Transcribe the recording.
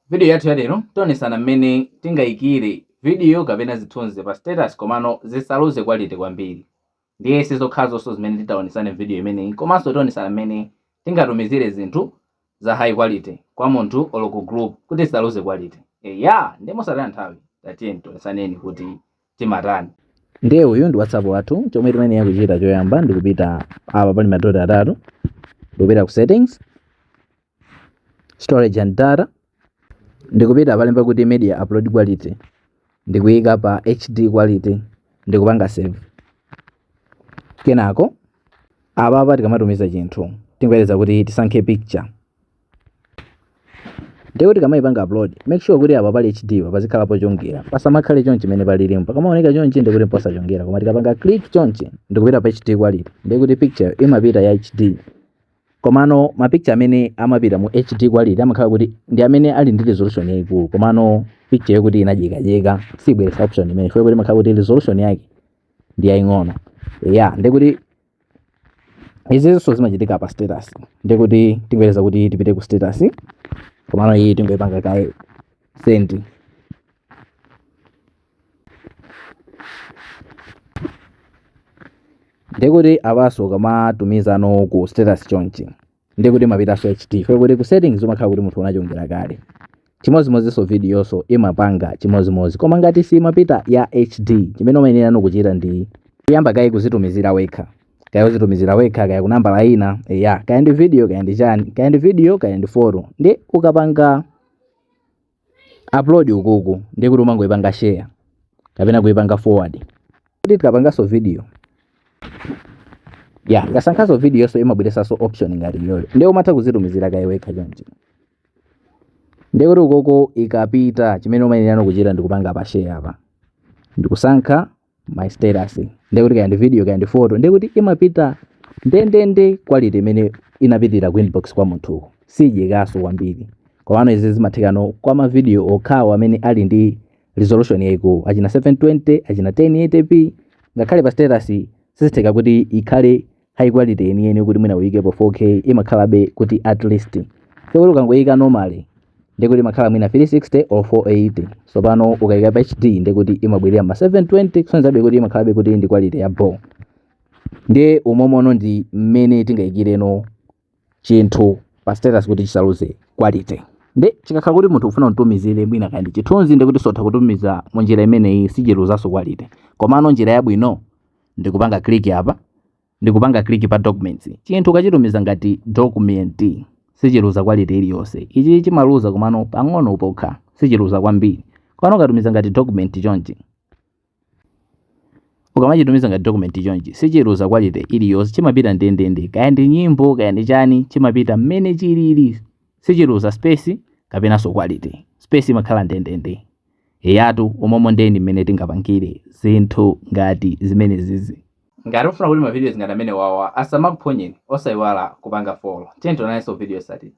Video yathu ya lero tionesana mmene tingayikire video kapena zithunzi pa status komano zisaluze quality kwambiri. Ndiye sizokhazo zimene titaonesane video imeneyi, komanso tionesana mmene tingatumizire zinthu za high quality kwa munthu olo ku group kuti zisaluze quality. Ndi mosataya nthawi tatiyeni tionesaneni kuti timatani. Ndiye uyu ndi WhatsApp wathu. Chomwe timene yakuchita choyamba ndikupita apa pali madoti atatu, ndikupita ku settings, storage and data, ndikupita palemba kuti media upload quality, ndikuyika pa HD quality, ndikupanga save. Kenako apa tikamatumiza chinthu tingweleza kuti tisankhe picture. Ndikuti kamayipanga upload make sure kuti apa pali HD pazikhalapo chongera, pasamakhale chonchi chimene palilimpo. Kamaoneka chonchi ndikuti posachongera, koma tikapanga click chonchi ndikupita pa HD quality, ndikuti picture imapita ya HD. Komano mapicture amene amapita mu HD quality amakhala kuti ndi amene ali ndi resolution yayikulu, komano picture yokuti inajekajeka sibweresa option imene fwe kuti makhala kuti resolution yake ndi yaying'ono. Ndikuti izinso zimachitika pa status, ndikuti tingweleza kuti tipite ku status, komano iyi tingoyipanga kaye send. Ndikuti apaso kamatumiza no ku status chonchi ndikuti mapita so HD fwe kuti ku settings umakhala kuti munthu unachongera kale. Chimozimozinso video so imapanga chimozimozi, koma ngati simapita ya HD chimene umayenera nokuchita ndi kuyamba kaye kuzitumizira wekha. Kaya kuzitumizira wekha, kaya kunambala ina, kaya ndi video, kaya ndi chani, kaya ndi video, kaya ndi photo. Ndi ukapanga upload ukuku ndikuti umangoyipanga share kapena kuyipanga forward. Kuti tikapangaso video ngasankhaso video so imabweresanso option ngati iyoyo, ndi umatha kuzitumizira kaye wekha chonchi. Ndikuti ukoko ikapita chimene umayenera kuchita ndikupanga pa share apa, ndikusankha my status, ndikuti kaya ndi video kaya ndi photo, ndikuti imapita ndendende quality imene inapitira ku inbox kwa munthuko, sijekaso kwambiri. Komano izi zimathekano kwa ma video okhawo amene ali ndi resolution yayikulu, achina 720, achina 1080p. Ngakhale pa status sizitheka kuti ikhale high quality yeniyeni kuti mwina uyikepo 4K, imakhalabe kuti at least fekuti ukangoyika normally ndikuti imakhala mwina 360 or 480. So pano ukayika pa HD ndikuti imabwerera ma 720, kusonzabe kuti imakhalabe kuti ndi quality ya bo. Ndiye umomono ndi mmene tingayikireno chinthu pa status kuti chisaluze quality. Ndi chikakhala kuti munthu ufuna kutumizire mwina kandi chithunzi ndikuti sotha kutumiza munjira imeneyi sichiluzaso quality, komano njira yabwino ndikupanga click apa, ndikupanga click pa documents. Chinthu ukachitumiza ngati document sichiluza quality iliyonse. Ichi chimaluza komano pang'ono pokha, sichiluza kwambiri. Komano ukatumiza ngati document chonchi, ukamachitumiza ngati document chonchi sichiluza quality iliyonse, chimapita ndendende. Kaya ndi nyimbo, kaya ndi chani, chimapita mmene chilili, sichiluza space kapena so quality. Space imakhala ndendende. Umomo ndi mmene tingapangire zinthu ngati zimene zizi. Ngati ufuna kuti ma videos ngati amene wawa asamakuphonyeni, osayiwala kupanga follow. Tiyeni tionanso video sati.